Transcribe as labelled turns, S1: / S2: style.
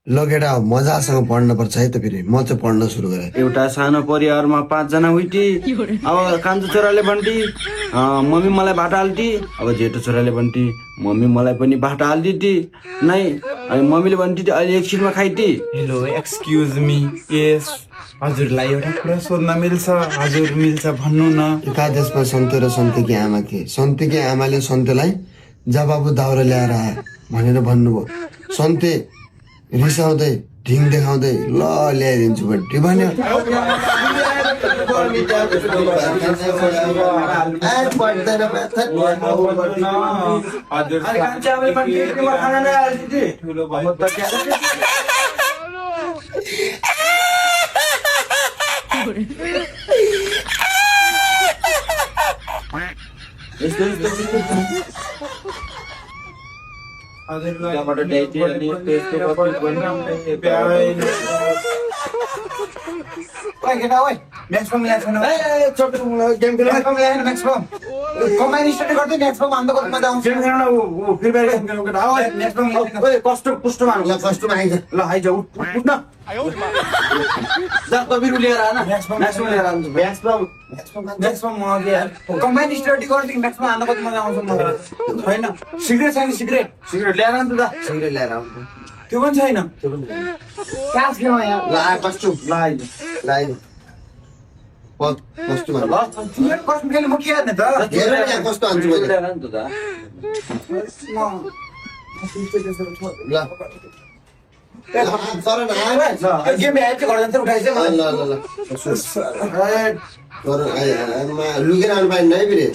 S1: लगेर मजासँग पढ्नुपर्छ है त फेरि म चाहिँ पढ्न सुरु गरेँ
S2: एउटा सानो परिवारमा 5 जना हुइटी अब कान्छो छोराले भन्टी मम्मी मलाई भाटा हाल्टी अब जेठो छोराले भन्टी मम्मी मलाई पनि भाटा हालिदिटी नै अनि मम्मीले भन्टी अहिले एकछिनमा खाइटी
S3: हेलो एक्सक्युज मी यस हजुरलाई एउटा कुरा सोध्न मिल्छ हजुर मिल्छ भन्नु न
S1: एका देशमा सन्ते र सन्तेकी आमा थिए सन्तेकी आमाले सन्तेलाई जबाबु दाउरा ल्याएर आए भनेर भन्नुभयो सन्ते रिसाउँदै ढिङ देखाउँदै ल ल्याइदिन्छु भन्टी भन्यो
S2: कस्तो पुष्टमा ल आइज उठ्न जा तबिरु लिएर आना म्याक्समा लिएर आउँछु
S3: छैन सिगरेट छैन सिगरेट
S2: सिगरेट ल्याएर आउँछु त
S1: सिगरेट ल्याएर आउँछु
S3: त्यो पनि छैन
S1: ल आ कस्तो
S2: ल आइज
S1: ल आइज कस्तो भन्नु
S3: म के हाल्ने त
S1: हेर यहाँ कस्तो हान्छु मैले
S2: ल्याएर आउनु त
S1: ल तर न
S3: गेम ह्याच गर्दा चाहिँ उठाइछ
S1: ल ल ल तर लुकेर आउनु पाइन्न है फेरि